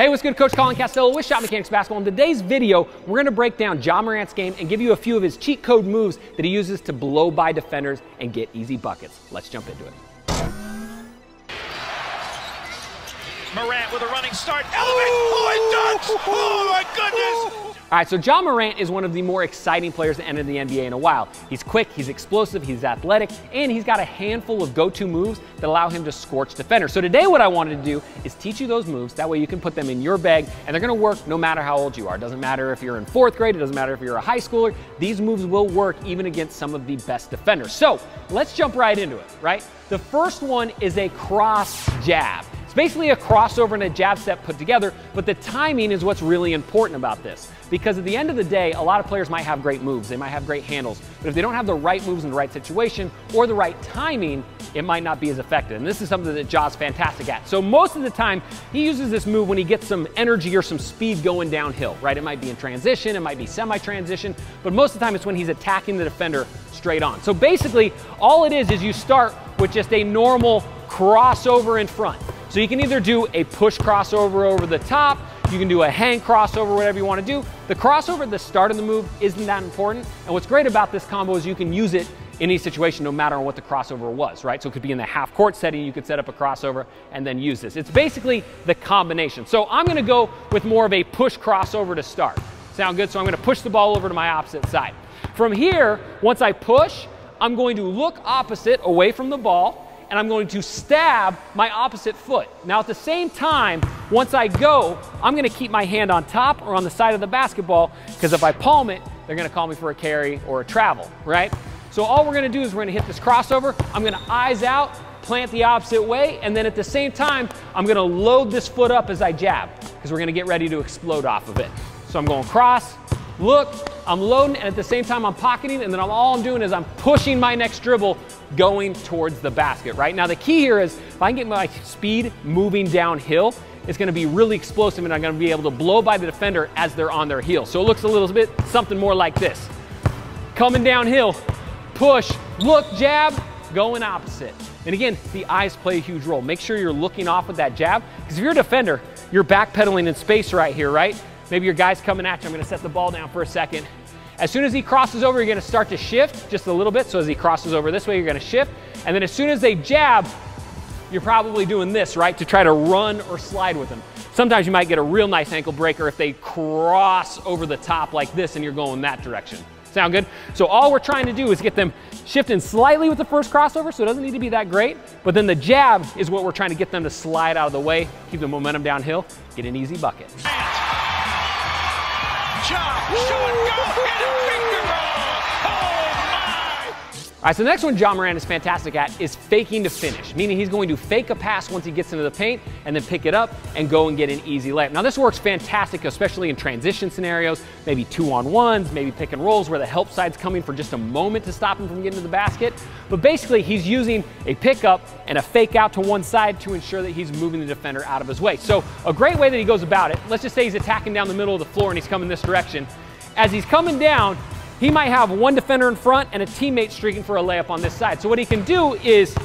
Hey, what's good? Coach Colin Castello with Shotmechanics Basketball. In today's video, we're going to break down Ja Morant's game and give you a few of his cheat code moves that he uses to blow by defenders and get easy buckets. Let's jump into it. Morant with a running start. Elevate! Oh, it dunks! Oh, my goodness! All right, so Ja Morant is one of the more exciting players to enter the NBA in a while. He's quick, he's explosive, he's athletic, and he's got a handful of go-to moves that allow him to scorch defenders. So today what I wanted to do is teach you those moves. That way you can put them in your bag, and they're gonna work no matter how old you are. It doesn't matter if you're in 4th grade, it doesn't matter if you're a high schooler. These moves will work even against some of the best defenders. So let's jump right into it, right? The first one is a cross jab. It's basically a crossover and a jab step put together, but the timing is what's really important about this. Because at the end of the day, a lot of players might have great moves, they might have great handles, but if they don't have the right moves in the right situation or the right timing, it might not be as effective. And this is something that Ja's fantastic at. So most of the time, he uses this move when he gets some energy or some speed going downhill, right? It might be in transition, it might be semi-transition, but most of the time it's when he's attacking the defender straight on. So basically, all it is you start with just a normal crossover in front. So you can either do a push crossover over the top, you can do a hang crossover, whatever you want to do. The crossover at the start of the move isn't that important. And what's great about this combo is you can use it in any situation no matter what the crossover was, right? So it could be in the half court setting, you could set up a crossover and then use this. It's basically the combination. So I'm gonna go with more of a push crossover to start. Sound good? So I'm gonna push the ball over to my opposite side. From here, once I push, I'm going to look opposite away from the ball, and I'm going to stab my opposite foot. Now at the same time, once I go, I'm gonna keep my hand on top or on the side of the basketball, because if I palm it, they're gonna call me for a carry or a travel, right? So all we're gonna do is we're gonna hit this crossover, I'm gonna eyes out, plant the opposite way, and then at the same time, I'm gonna load this foot up as I jab, because we're gonna get ready to explode off of it. So I'm going cross, look, I'm loading, and at the same time I'm pocketing, and then all I'm doing is I'm pushing my next dribble going towards the basket, right? Now the key here is if I can get my speed moving downhill, it's gonna be really explosive and I'm gonna be able to blow by the defender as they're on their heels. So it looks a little bit something more like this. Coming downhill, push, look, jab, going opposite. And again, the eyes play a huge role. Make sure you're looking off with that jab, because if you're a defender, you're backpedaling in space right here, right? Maybe your guy's coming at you. I'm gonna set the ball down for a second. As soon as he crosses over, you're gonna start to shift just a little bit. So as he crosses over this way, you're gonna shift. And then as soon as they jab, you're probably doing this, right? To try to run or slide with them. Sometimes you might get a real nice ankle breaker if they cross over the top like this and you're going that direction. Sound good? So all we're trying to do is get them shifting slightly with the first crossover, so it doesn't need to be that great, but then the jab is what we're trying to get them to slide out of the way, keep the momentum downhill, get an easy bucket. All right, so the next one Ja Morant is fantastic at is faking to finish, meaning he's going to fake a pass once he gets into the paint and then pick it up and go and get an easy layup. Now this works fantastic, especially in transition scenarios, maybe 2-on-1s, maybe pick and rolls where the help side's coming for just a moment to stop him from getting to the basket. But basically he's using a pickup and a fake out to one side to ensure that he's moving the defender out of his way. So a great way that he goes about it, let's just say he's attacking down the middle of the floor and he's coming this direction. As he's coming down, he might have one defender in front and a teammate streaking for a layup on this side. So what he can do is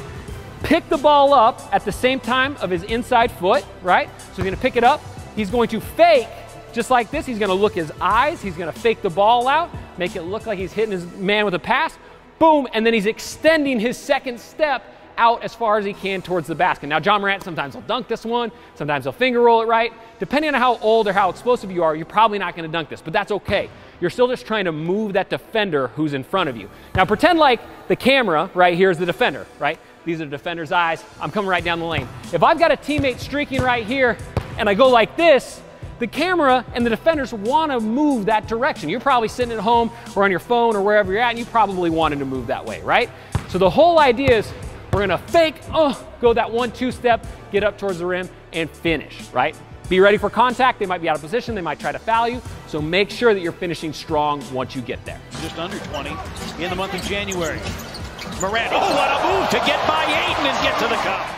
pick the ball up at the same time of his inside foot, right? So he's gonna pick it up. He's going to fake just like this. He's gonna look his eyes. He's gonna fake the ball out, make it look like he's hitting his man with a pass. Boom, and then he's extending his second step out as far as he can towards the basket. Now, Ja Morant sometimes will dunk this one, sometimes he'll finger roll it right. Depending on how old or how explosive you are, you're probably not gonna dunk this, but that's okay. You're still just trying to move that defender who's in front of you. Now pretend like the camera right here is the defender, right? These are the defender's eyes. I'm coming right down the lane. If I've got a teammate streaking right here and I go like this, the camera and the defenders wanna move that direction. You're probably sitting at home or on your phone or wherever you're at and you probably wanted to move that way, right? So the whole idea is we're gonna fake, go that 1-2 step, get up towards the rim and finish, right? Be ready for contact. They might be out of position. They might try to foul you. So make sure that you're finishing strong once you get there. Just under 20 in the month of January. Morant, what a move to get by Ayton and get to the cup.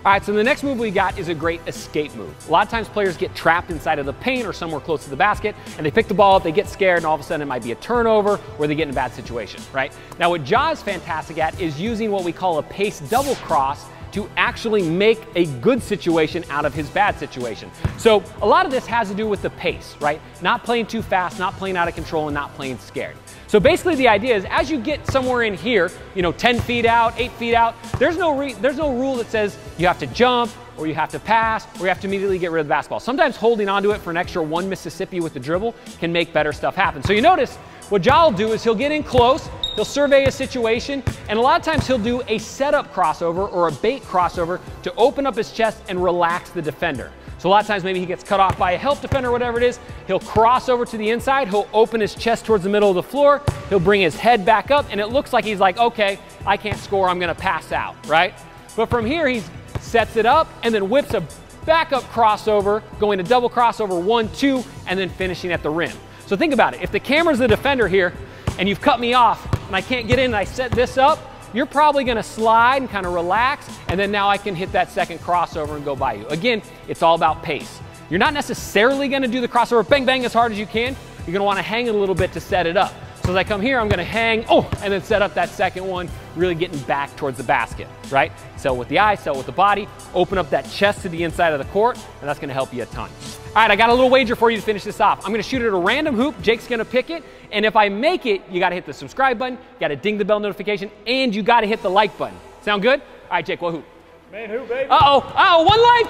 All right, so the next move we got is a great escape move. A lot of times players get trapped inside of the paint or somewhere close to the basket, and they pick the ball up, they get scared, and all of a sudden it might be a turnover or they get in a bad situation, right? Now what Ja is fantastic at is using what we call a pace double cross to actually make a good situation out of his bad situation. So a lot of this has to do with the pace, right? Not playing too fast, not playing out of control, and not playing scared. So basically the idea is as you get somewhere in here, 10 feet out, 8 feet out, there's no rule that says you have to jump, or you have to pass, or you have to immediately get rid of the basketball. Sometimes holding onto it for an extra 1 Mississippi with the dribble can make better stuff happen. So you notice what Ja will do is he'll get in close, he'll survey a situation, and a lot of times he'll do a setup crossover or a bait crossover to open up his chest and relax the defender. So a lot of times maybe he gets cut off by a help defender or whatever it is, he'll cross over to the inside, he'll open his chest towards the middle of the floor, he'll bring his head back up, and it looks like he's like, okay, I can't score, I'm gonna pass out, right? But from here, he sets it up and then whips a backup crossover, going to double crossover 1, 2, and then finishing at the rim. So think about it. If the camera's the defender here and you've cut me off and I can't get in and I set this up, you're probably gonna slide and kind of relax, and then now I can hit that second crossover and go by you. Again, it's all about pace. You're not necessarily gonna do the crossover bang bang as hard as you can. You're gonna wanna hang it a little bit to set it up. So as I come here, I'm gonna hang, and then set up that second one, really getting back towards the basket, right? Sell with the eye, sell with the body, open up that chest to the inside of the court, and that's gonna help you a ton. All right, I got a little wager for you to finish this off. I'm gonna shoot it at a random hoop, Jake's gonna pick it, and if I make it, you gotta hit the subscribe button, you gotta ding the bell notification, and you gotta hit the like button. Sound good? All right, Jake, what hoop? Main hoop, baby. Uh-oh, 1 life!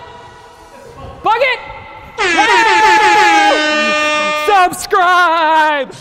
Bucket! Subscribe!